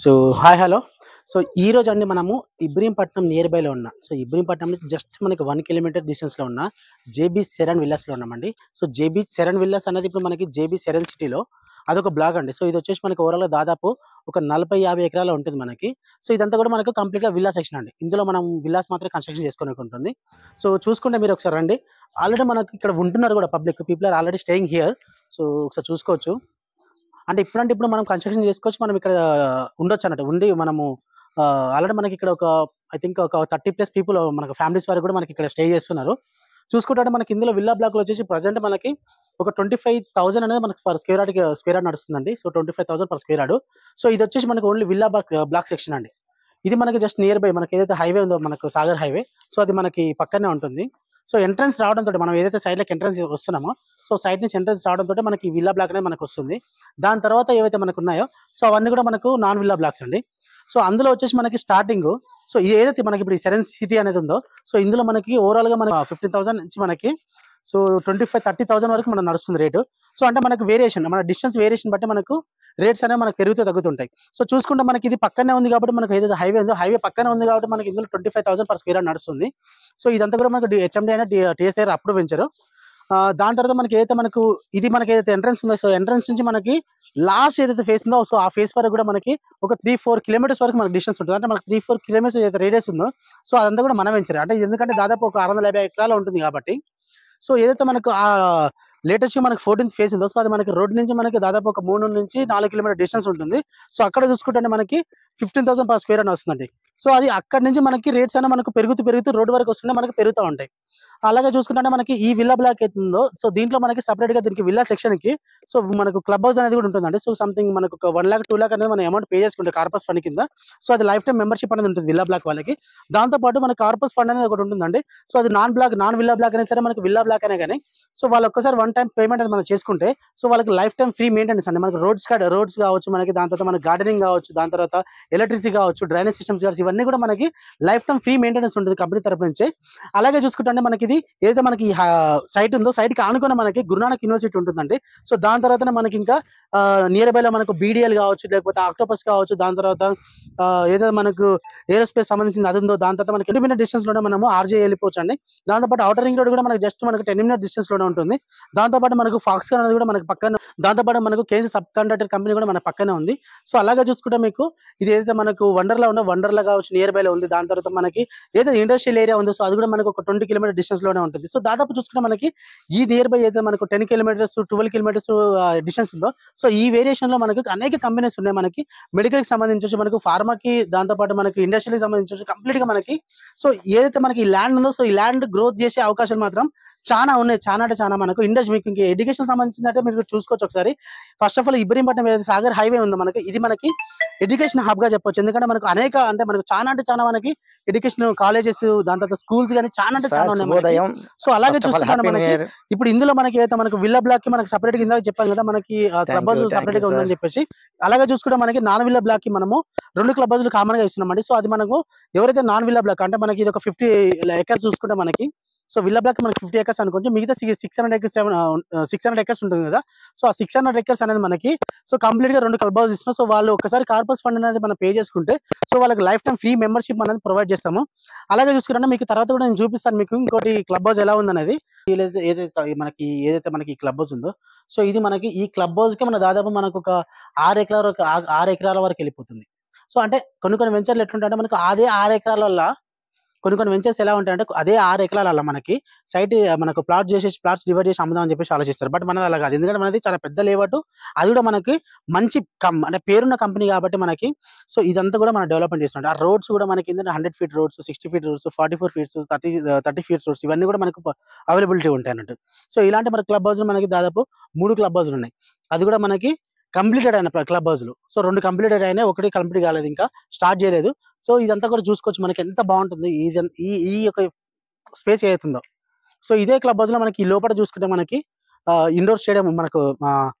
So hi hello. So ఈ రోజు అండి మనము ఇబ్రహీంపట్నం నియర్ బైలో ఉన్న ఇబ్రహీంపట్నం నుంచి జస్ట్ మనకి 1 కిలోమీటర్ డిస్టెన్స్లో ఉన్న జేబీ సెరెన్ విల్లాస్లో ఉన్నామండి. సో జేబీ సెరెన్ విల్లాస్ అనేది ఇప్పుడు మనకి జేబీ సెరెన్ సిటీలో అదొక బ్లాక్ అండి. సో ఇది వచ్చేసి మనకి ఓవరాల్గా దాదాపు ఒక 40-50 ఎకరాలు ఉంటుంది మనకి. సో ఇదంతా కూడా మనకు కంప్లీట్గా విల్లా సెక్షన్ అండి. ఇందులో మనం విల్లాస్ మాత్రం కన్స్ట్రక్షన్ చేసుకోనికి ఉంటుంది. సో చూసుకుంటే మీరు ఒకసారి రండి. ఆల్రెడీ మనకి ఇక్కడ ఉంటున్నారు కూడా people are already staying here. So ఒకసారి చూసుకోవచ్చు. అంటే ఇప్పుడు మనం కన్స్ట్రక్షన్ చేసుకోవచ్చు. మనం ఇక్కడ ఉండొచ్చు అన్నట్టు. ఉండి మనము ఆల్రెడీ మనకి ఇక్కడ ఒక ఐ థింక్ ఒక 30+ పీపుల్ మనకు ఫ్యామిలీస్ వారు కూడా మనకి ఇక్కడ స్టే చేస్తున్నారు. చూసుకుంటే మనకి ఇందులో విల్లా బ్లాక్‌లో వచ్చేసి ప్రెజెంట్ మనకి ఒక 25,000 అనేది మనకి పర్ స్క్వేర్ యార్డ్ నడుస్తుందండి. So 25,000 per square yard. So ఇదొచ్చేసి మనకి ఓన్లీ విల్లా బ్లాక్ సెక్షన్ అండి. ఇది మనకి జస్ట్ నియర్ బై మనకి ఏదైతే హైవే ఉందో మనకు సాగర్ హైవే. సో అది మనకి పక్కనే ఉంటుంది. సో ఎంట్రన్స్ రావడంతోటి మనం ఏదైతే సైడ్‌లోకి ఎంట్రన్స్ వస్తున్నామో, సో సైడ్ నుంచి ఎంట్రన్స్ రావడంతోటి మనకి ఈ విల్లా బ్లాక్ అనేది మనకొస్తుంది. దాని తర్వాత ఏవైతే మనకున్నాయో సో అవన్నీ కూడా మనకు నాన్ విల్లా బ్లాక్స్ అండి. సో అందులో వచ్చేసి మనకి స్టార్టింగ్ సో ఏదైతే మనకి ఇప్పుడు ఈ సెరెన్ సిటీ అనేది ఉందో సో ఇందులో మనకి ఓవరాల్‌గా మనకి 15,000 నుంచి మనకి సో 25,000-30,000 వరకు మనకు నడుస్తుంది రేటు. సో అంటే మనకు వేరియేషన్ మన డిస్టెన్స్ వేరియేషన్ బట్టి మనకు రేట్స్ అనేవి మనకు పెరుగుతూ తగ్గుతుంటాయి. సో చూసుకుంటే మనకి ఇది పక్కనే ఉంది కాబట్టి మనకు ఏదైతే హైవే ఉందో హైవే పక్కనే ఉంది కాబట్టి మనకి ఇందులో 25,000 పర్ స్క్వేర్ యార్డ్ నడుస్తుంది. సో ఇదంతా కూడా మనకు హెచ్ఎండి అయినా టీఎస్ఐఆర్ అప్రూవ్ పెంచారు. దాని తర్వాత మనకి ఏదైతే మనకి ఏదైతే ఎంట్రన్స్ ఉందో సో ఎంట్రన్స్ నుంచి మనకి లాస్ట్ ఏదైతే ఫేస్ ఉందో సో ఆ ఫేస్ వరకు కూడా మనకి ఒక 3-4 కిలోమీటర్స్ వరకు మనకి డిస్టెన్స్ ఉంటుంది. అంటే మనకి 3-4 కిలోమీటర్స్ ఏదైతే రేడియస్ ఉందో సో అదంతా కూడా మనం వెంచర్. అంటే ఎందుకంటే దాదాపు ఒక 650 ఎకరాలు ఉంటుంది కాబట్టి సో ఏదైతే మనకు లేటెస్ట్ మనకి 14th ఫేజ్ ఉందో సో అది మనకి రోడ్ నుంచి మనకి దాదాపు ఒక 3-4 కిలోమీటర్ డిస్టెన్స్ ఉంటుంది. సో అక్కడ చూసుకుంటే మనకి 15,000 పర్ స్క్వేర్ అని వస్తుందండి. సో అది అక్కడ నుంచి మనకి రేట్స్ అనేవి మనకు పెరుగుతూ రోడ్ వరకు వస్తుంటే మనకి పెరుగుతూ ఉంటాయి. అలాగే చూసుకుంటే మనకి ఈ విల్లా బ్లాక్ అవుతుందో సో దీంట్లో మనకి సపరేట్ గా దీనికి విల్లా సెక్షన్ కి సో మనకు క్లబ్ హౌస్ అనేది కూడా ఉంటుందండి. సో సంథింగ్ మనకు ఒక 1 lakh 2 lakh అనేది మనం అమౌంట్ పే చేసుకుంటే కార్పస్ ఫండ్ కింద సో అది లైఫ్ టైం మెంబర్షిప్ అనేది ఉంటుంది విల్లా బ్లాక్ వాళ్ళకి. దాంతో పాటు మన కార్పస్ ఫండ్ అనేది ఒకటి ఉంటుందండి. సో అది నాన్ విల్లా బ్లాక్ అయినా సరే మనకి విల్లా బ్లాక్ అనే కానీ సో వాళ్ళు ఒక్కసారి 1 time పేమెంట్ అనేది మనం చేసుకుంటే సో వాళ్ళకి లైఫ్ టైం ఫ్రీ మెయింటెనెన్స్ అండి. మనకి రోడ్స్ కావచ్చు, మనకి దాని తర్వాత మనకి గార్డెనింగ్ కావచ్చు, దాని తర్వాత ఎలక్ట్రిసిటీ కావచ్చు, డ్రైనేజ్ సిస్టమ్స్ కావచ్చు, ఇవన్నీ కూడా మనకి లైఫ్ టైం ఫ్రీ మెయింటెనెన్స్ ఉంటుంది కంపెనీ తరపు నుంచి. అలాగే చూసుకుంటే మనకి ఇది ఏదైతే మనకి సైట్ ఉందో సైట్ కి ఆనుకున్న మనకి గురునానక్ యూనివర్సిటీ ఉంటుందండి. సో దాని తర్వాత మనకి ఇంకా నియర్ బై లో మనకు బీడిఎల్ కావచ్చు, లేకపోతే ఆక్టోపస్ కావచ్చు, దాని తర్వాత ఏదైతే మనకు ఏరోస్పేస్ సంబంధించింది అది ఉందో దాని తర్వాత మనకి 20 minute డిస్టెన్స్ లోనే మనము ఆర్జే వెళ్ళిపోవచ్చు అండి. దాంతోపాటు అవుటర్ రింగ్ రోడ్ కూడా మనకి జస్ట్ మనకి 10 minute డిస్టెన్స్ లోనే ఉంటుంది. దాంతోపాటు మనకు ఫాక్స్కాన్ అనేది కూడా మనకి పక్కన, దాంతోపాటు మనకు కేజీ సబ్ కాంట్రాక్టర్ కంపెనీ కూడా మన పక్కనే ఉంది. సో అలాగే చూసుకుంటే మీకు ఇది ఏదైతే మనకు వండర్లా ఉందో వండర్లా కావచ్చు నియర్ బై లో ఉంది. దాని తర్వాత మనకి ఏదైతే ఇండస్ట్రియల్ ఏరియా ఉందో సో అది కూడా మనకు ఒక 20 కిలోమీటర్ డిస్టెన్స్ లోనే ఉంటుంది. సో దాదాపు చూసుకుంటే మనకి ఈ నియర్ బై అయితే మనకు 10 కిలోమీటర్స్ 12 కిలోమీటర్స్ డిస్టెన్స్ ఉందో సో ఈ వేరియేషన్ లో మనకి అనేక కంపెనీస్ ఉన్నాయి. మనకి మెడికల్ కి సంబంధించి మనకు ఫార్మాకి, దాంతోపాటు మనకి ఇండస్ట్రియల్ సంబంధించి కంప్లీట్ గా మనకి సో ఏదైతే మనకి ఈ ల్యాండ్ ఉందో సో ఈ ల్యాండ్ గ్రోత్ చేసే అవకాశాలు మాత్రం చాలా ఉన్నాయి. చాలా అంటే చాలా మనకు ఇండస్ట్రీ మీకు ఇంకా ఎడ్యుకేషన్ సంబంధించిందంటే మీరు చూసుకోవచ్చు ఒకసారి. ఫస్ట్ ఆఫ్ ఆల్ ఇబ్రహీంపట్నం ఏదైతే సాగర్ హైవే ఉందో మనకి ఇది మనకి ఎడ్యుకేషన్ హబ్ గా చెప్పొచ్చు. ఎందుకంటే మనకు అనేక అంటే మనకు చాలా మనకి ఎడ్యుకేషన్ కాలేజెస్, దాని తర్వాత స్కూల్స్ కానీ చాలా ఉన్నాయి మనకి. సో అలాగే చూసుకుంటే మనకి ఇప్పుడు ఇందులో మనకి ఏదైతే మనకు విల్లా బ్లాక్ కి మనకి సపరేట్ గా ఇందాక చెప్పాం కదా మనకి క్లబ్ హౌస్ సపరేట్ గా ఉందని చెప్పేసి. అలాగే చూసుకుంటే మనకి నాన్ విల్లా బ్లాక్ కి మనము 2 క్లబ్ హౌస్లు కామన్ గా ఇస్తున్నామండి. సో అది మనకు ఎవరైతే నాన్ విల్లా బ్లాక్ అంటే మనకి ఇది ఒక 50 ఎకర్స్ చూసుకుంటే మనకి సో విల్లా బ్లాక్ మనకి 50 ఎకర్స్ అనుకోవచ్చు. మిగతా 600 ఎకర్స్ ఉంటుంది కదా. సో ఆ 600 ఎకర్స్ అనేది మనకి సో కంప్లీట్ గా 2 క్లబ్ హౌస్ ఇస్తున్నాం. సో వాళ్ళు ఒకసారి కార్పస్ ఫండ్ అనేది మనం పే చేసుకుంటే సో వాళ్ళకి లైఫ్ టైం ఫ్రీ మెంబర్షిప్ అనేది ప్రొవైడ్ చేస్తాము. అలాగే చూసుకుంటే మీకు తర్వాత కూడా నేను చూపిస్తాను మీకు ఇంకోటి క్లబ్ హౌస్ ఎలా ఉందనేది. ఏదైతే మనకి ఈ క్లబ్ హౌస్ ఉందో సో ఇది మనకి ఈ క్లబ్ హౌస్ కి మన దాదాపు మనకు ఒక 6 ఎకరాల వరకు వెళ్ళిపోతుంది. సో అంటే కొన్ని వెంచర్లు ఎట్లుంటాయంటే మనకు అదే 6 ఎకరాల వల్ల కొన్ని వెంచర్స్ ఎలా ఉంటాయంటే అదే 6 ఎకరాల మనకి సైట్ మనకు ప్లాట్స్ డివైడ్ చేసి అమ్ముదాం అని చెప్పేసి ఆలోచిస్తారు. బట్ మనది అలా కాదు. ఎందుకంటే మనది చాలా పెద్ద లేఅవుట్, అది కూడా మనకి మంచి అంటే పేరున్న కంపెనీ కాబట్టి మనకి సో ఇదంతా కూడా మనం డెవలప్మెంట్ చేస్తున్నాం. ఆ రోడ్స్ కూడా మనకి 100 feet roads, 60 feet roads, 44 feet 30 feet roads ఇవన్నీ కూడా మనకు అవైలబిలిటీ ఉంటాయి అన్నట్టు. సో ఇలాంటి మన క్లబ్ హౌస్ మనకి దాదాపు 3 క్లబ్ హౌస్లు ఉన్నాయి. అది కూడా మనకి కంప్లీటెడ్ అయిన క్లబ్ హౌస్లు. సో 2 కంప్లీటెడ్ అయినాయి, ఒకటి కంప్లీట్ కాలేదు, ఇంకా స్టార్ట్ చేయలేదు. సో ఇదంతా కూడా చూసుకోవచ్చు మనకి ఎంత బాగుంటుంది ఈ యొక్క స్పేస్ ఏదైతుందో. సో ఇదే క్లబ్ హౌస్ లో మనకి ఈ లోపల చూసుకుంటే మనకి ఇండోర్ స్టేడియం మనకు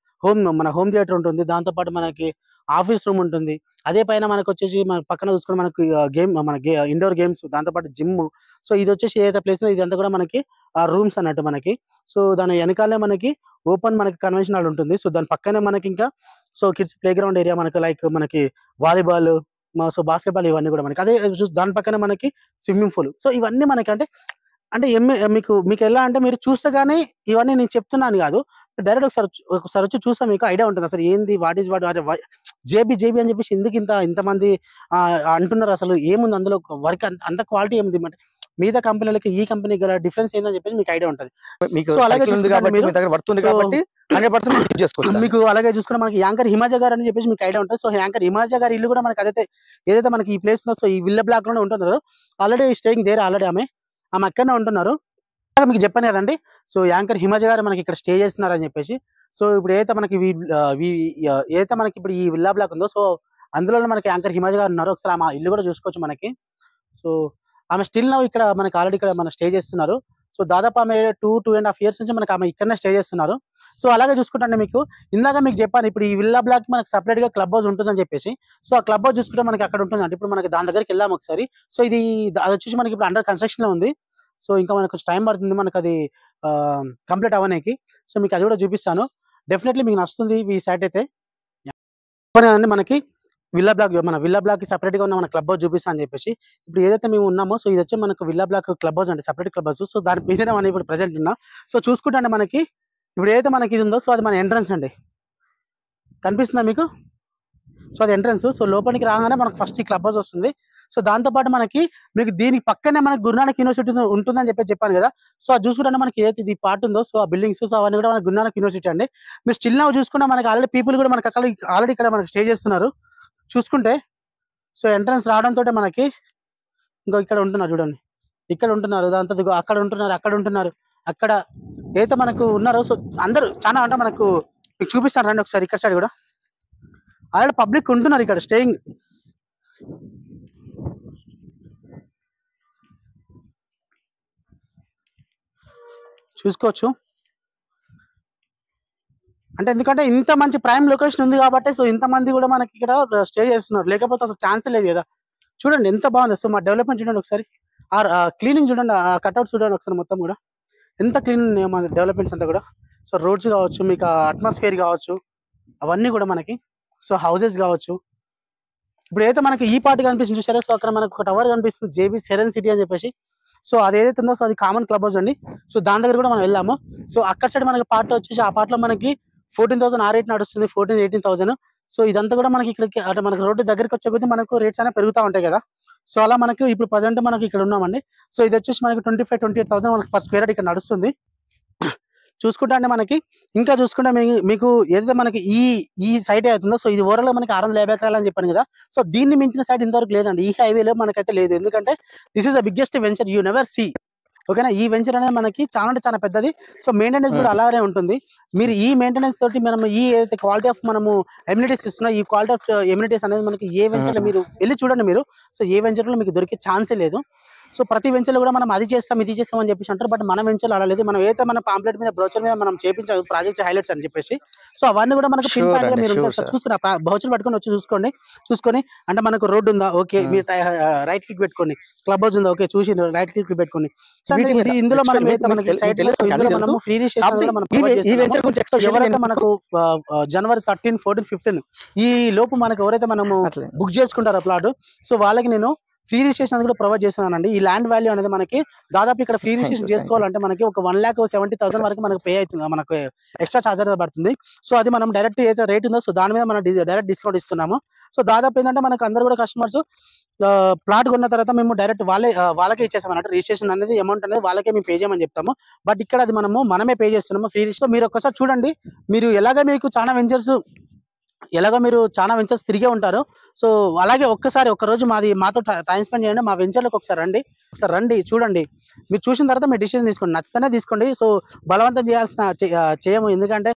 మన హోమ్ థియేటర్ ఉంటుంది. దాంతో పాటు మనకి ఆఫీస్ రూమ్ ఉంటుంది. అదే పైన మనకు వచ్చేసి మన పక్కన చూసుకుంటే మనకి ఇండోర్ గేమ్స్, దాంతో పాటు జిమ్. సో ఇది వచ్చేసి ఏదైతే ప్లేస్ ఇదంతా కూడా మనకి రూమ్స్ అన్నట్టు మనకి. సో దాని వెనకాలే మనకి ఓపెన్ మనకి కన్వెన్షన్ హాల్ ఉంటుంది. సో దాని పక్కనే మనకి ఇంకా so kids play ground area మనకి లైక్ మనకి వాలీబాల్, సో బాస్కెట్బాల్ ఇవన్నీ కూడా మనకి. అదే దాని పక్కన మనకి స్విమ్మింగ్ పూల్. సో ఇవన్నీ మనకి అంటే అంటే మీకు మీకు ఎలా అంటే మీరు చూస్తే గానీ ఇవన్నీ నేను చెప్తున్నాను కాదు. డైరెక్ట్ ఒకసారి వచ్చి చూస్తే మీకు ఐడియా ఉంటుంది. అసలు ఏంది, వాట్ ఈస్ వాట్, జేబీ అని చెప్పేసి ఎందుకు ఇంతమంది అంటున్నారు. అసలు ఏముంది అందులో వర్క్, అంత క్వాలిటీ ఏముంది అంటే మిగతా కంపెనీలకి ఈ కంపెనీకి గల డిఫరెన్స్ ఏందని చెప్పేసి మీకు ఐడియా ఉంటుంది. సో అలాగే మీకు అలాగే చూసుకుంటే మనకి యాంకర్ హిమాజ గారు అని చెప్పేసి మీకు ఐడియా ఉంటుంది. సో యాంకర్ హిమాజ గారి ఇల్లు కూడా మనకి ఏదైతే మనకి ఈ ప్లేస్ లో, సో ఈ విల్ల బ్లాక్ లోనే ఉంటున్నారు. ఆల్రెడీ స్టేయింగ్ దేర్, ఆల్రెడీ ఆమె అక్కడనే ఉంటున్నారు. మీకు చెప్పాను కదండి. సో యాంకర్ హిమాజ గారు మనకి ఇక్కడ స్టే చేస్తున్నారు అని చెప్పేసి. సో ఇప్పుడు ఏదైతే మనకి ఇప్పుడు ఈ విల్లా బ్లాక్ ఉందో, సో అందులోనే మనకి యాంకర్ హిమాజ గారు ఉన్నారు. ఒకసారి ఆమె ఇల్లు కూడా చూసుకోవచ్చు మనకి. సో ఆమె స్టిల్ నౌ ఇక్కడ మనకి ఆల్రెడీ ఇక్కడ మన స్టే చేస్తున్నారు. సో దాదాపు ఆమె 2.5 years నుంచి మనకి ఆమె ఇక్కడనే స్టే చేస్తున్నారు. సో అలాగే చూసుకుంటే మీకు ఇందాక మీకు చెప్పాను, ఇప్పుడు ఈ విల్లా బ్లాక్ మనకి సపరేట్ గా క్లబ్ హౌస్ ఉంటుందని చెప్పేసి. సో ఆ క్లబ్ హౌస్ చూసుకుంటే మనకి అక్కడ ఉంటుంది. అంటే ఇప్పుడు మనకి దాని దగ్గరికి వెళ్ళాము ఒకసారి. సో అది వచ్చేసి మనకి ఇప్పుడు అండర్ కన్స్ట్రక్షన్ లో ఉంది. సో ఇంకా మనకు కొంచెం టైం పడుతుంది మనకు అది కంప్లీట్ అవ్వడానికి. సో మీకు అది కూడా చూపిస్తాను. డెఫినెట్లీ మీకు నచ్చుతుంది ఈ సైట్ అయితే. మనకి విల్లా బ్లాక్ కి సపరేట్ గా ఉన్న మన క్లబ్ హౌస్ చూపిస్తా అని చెప్పేసి. ఇప్పుడు ఏదైతే మేము ఉన్నామో, సో ఇది వచ్చి మనకు విల్లా బ్లాక్ క్లబ్ హౌస్ అంటే సపరేట్ క్లబ్ హౌస్. సో దాని మీదనే మనం ఇప్పుడు ప్రెసెంట్ ఉన్నా. సో చూసుకుంటే మనకి ఇప్పుడు ఏదైతే మనకి ఇది ఉందో, సో అది మన ఎంట్రన్స్ అండి. కనిపిస్తుందా మీకు? సో అది ఎంట్రన్స్. సో లోపలికి రాగానే మనకు ఫస్ట్ ఈ క్లబ్ హౌస్ వస్తుంది. సో దాంతోపాటు మీకు దీనికి పక్కనే మనకి గురునానక్ యూనివర్సిటీ ఉంటుందని చెప్పాను కదా. సో అది చూసుకుంటే మనకి ఏదైతే ఇది పార్ట్ ఉందో, సో ఆ బిల్డింగ్స్, సో అవన్నీ కూడా మనకి గురునానక్ యూనివర్సిటీ అండి. మీరు స్టిల్ నౌ చూసుకుంటే మనకి ఆల్రెడీ పీపుల్ కూడా మనకి ఆల్రెడీ ఇక్కడ మనకి స్టే చేస్తున్నారు చూసుకుంటే. సో ఎంట్రన్స్ రావడంతో మనకి ఇంకో ఇక్కడ ఉంటున్నారు చూడండి, ఇక్కడ ఉంటున్నారు, దాంతో అక్కడ ఉంటున్నారు, అక్కడ ఏదైతే మనకు ఉన్నారో. సో అందరూ చాలా అంటే మనకు మీకు చూపిస్తాను రండి ఒకసారి. ఇక్కడ సైడ్ కూడా ఆల్రెడీ పబ్లిక్ ఉంటున్నారు ఇక్కడ స్టేయింగ్. చూసుకోవచ్చు. అంటే ఎందుకంటే ఇంత మంచి ప్రైమ్ లొకేషన్ ఉంది కాబట్టి, సో ఇంతమంది కూడా మనకి ఇక్కడ స్టే చేస్తున్నారు. లేకపోతే అసలు ఛాన్సే లేదు కదా. చూడండి ఎంత బాగుంది. సో మా డెవలప్మెంట్ చూడండి ఒకసారి, క్లీనింగ్ చూడండి, ఆ కట్అవుట్ చూడండి ఒకసారి, మొత్తం కూడా ఎంత క్లీన్ ఉన్నాయి మన డెవలప్మెంట్స్ అంతా కూడా. సో రోడ్స్ కావచ్చు, మీకు అట్మాస్ఫియర్ కావచ్చు, అవన్నీ కూడా మనకి. సో హౌసెస్ కావచ్చు. ఇప్పుడు ఏదైతే మనకి ఈ పార్ట్ కనిపిస్తుంది చూసారా, సో అక్కడ మనకు ఒక టవర్ కనిపిస్తుంది, జేబీ సెరెన్ సిటీ అని చెప్పేసి. సో అది ఏదైతే ఉందో, సో అది కామన్ క్లబ్ హౌస్ అండి. సో దాని దగ్గర కూడా మనం వెళ్ళాము. సో అక్కడ సైడ్ మనకి పార్ట్ వచ్చేసి, ఆ పార్ట్ లో మనకి 14,000 ఆ రేట్ నడుస్తుంది, 14,000-18,000. సో ఇదంతా కూడా మనకి ఇక్కడికి అంటే మనకి రోడ్డు దగ్గరికి వచ్చే కొద్దీ మనకు రేట్స్ అనేవి పెరుగుతూ ఉంటాయి కదా. సో అలా మనకి ఇప్పుడు ప్రజెంట్ మనకి ఇక్కడ ఉన్నామండి. సో ఇది వచ్చేసి మనకి 25,000-28,000 మనకి పర్ స్క్వేర్ యార్డ్ ఇక్కడ నడుస్తుంది. చూసుకుంటే అంటే మనకి ఇంకా చూసుకుంటే మీకు ఏదైతే మనకి ఈ సైట్ అవుతుందో, సో ఇది ఓవరాల్ మనకి 650 ఎకరాలు అని చెప్పాను కదా. సో దీన్ని మించిన సైట్ ఇంతవరకు లేదండి ఈ హైవేలో మనకైతే లేదు. ఎందుకంటే this is the biggest venture you never see. ఓకేనా. ఈ వెంచర్ అనేది మనకి చాలా అంటే చాలా పెద్దది. సో మెయింటెనెన్స్ కూడా అలాగే ఉంటుంది. మీరు ఈ మెయింటెనెన్స్ తోటి మనం ఈ ఏదైతే క్వాలిటీ ఆఫ్ మనము ఎమ్యూనిటీస్ ఇస్తున్నా, ఈ క్వాలిటీ ఆఫ్ ఎమ్యూనిటీస్ అనేది మనకి ఏ వెంచర్ లో మీరు వెళ్ళి చూడండి మీరు. సో ఏ వెంచర్ లో మీకు దొరికే ఛాన్సే లేదు. సో ప్రతి వెంచర్ లో కూడా మనం అది చేస్తాం ఇది చేస్తాం అని చెప్పేసి అంటారు. బట్ మన వెంచర్ అలా లేదు. మనం ఏదైతే మన పాంప్లెట్ మీద బ్రోచర్ మీద మనం చేపించాం ప్రాజెక్ట్ హైలైట్స్ అని చెప్పేసి. సో అవన్నీ కూడా మనకు పిన్ పాయింట్ గా మీరు చూసుకుని బౌచర్ పట్టుకొని వచ్చి చూసుకొని అంటే మనకు రోడ్డు ఉందా, ఓకే, మీరు రైట్ క్లిక్ పెట్టుకోండి. క్లబ్ హౌస్ ఉందా, ఓకే, చూసి రైట్ క్లిక్ పెట్టుకోండి. సో ఇందులో మనం ఏదైతే మనకి సైట్ ఇందులో మనము ఫ్రీ రిజిస్ట్రేషన్ ఎవరైతే మనకు January 13, 14, 15 ఈ లోపు మనకు ఎవరైతే మనము బుక్ చేసుకుంటారో ప్లాట్, సో వాళ్ళకి నేను ఫ్రీ రిజిస్ట్రేషన్ కూడా ప్రొవైడ్ చేస్తున్నానండి. ఈ ల్యాండ్ వాల్యూ అనేది మనకి దాదాపు ఇక్కడ ఫ్రీ రిజిస్ట్రేషన్ చేసుకోవాలంటే మనకి ఒక 1,70,000 వరకు మనకు పే అవుతుంది, మనకు ఎక్స్ట్రా ఛార్జ్ అనేది పడుతుంది. సో అది మనం డైరెక్ట్ ఏదైతే రేట్ ఉందో, సో దాని మీద మనం డైరెక్ట్ డిస్కౌంట్ ఇస్తున్నాము. సో దాదాపు ఏంటంటే మనకు అందరు కూడా కస్టమర్స్ ప్లాట్ కొన్న తర్వాత మేము డైరెక్ట్ వాళ్ళకే ఇచ్చేసాం అన్నట్టు. రిజిస్ట్రేషన్ అనేది అమౌంట్ అనేది వాళ్ళకే మేము పే చేయమని చెప్తాము. బట్ ఇక్కడ అది మనమే పే చేస్తున్నాము ఫ్రీ రిజిస్ట్రేషన్. మీరు ఒక్కసారి చూడండి, మీరు మీకు చాలా వెంచర్స్ తిరిగే ఉంటారు. సో అలాగే ఒక్కసారి ఒక్కరోజు మాతో టైం స్పెండ్ చేయండి. మా వెంచర్లకు ఒకసారి రండి చూడండి. మీరు చూసిన తర్వాత మీరు డిసిషన్ తీసుకోండి, నచ్చితేనే తీసుకోండి. సో బలవంతం చేయము, ఎందుకంటే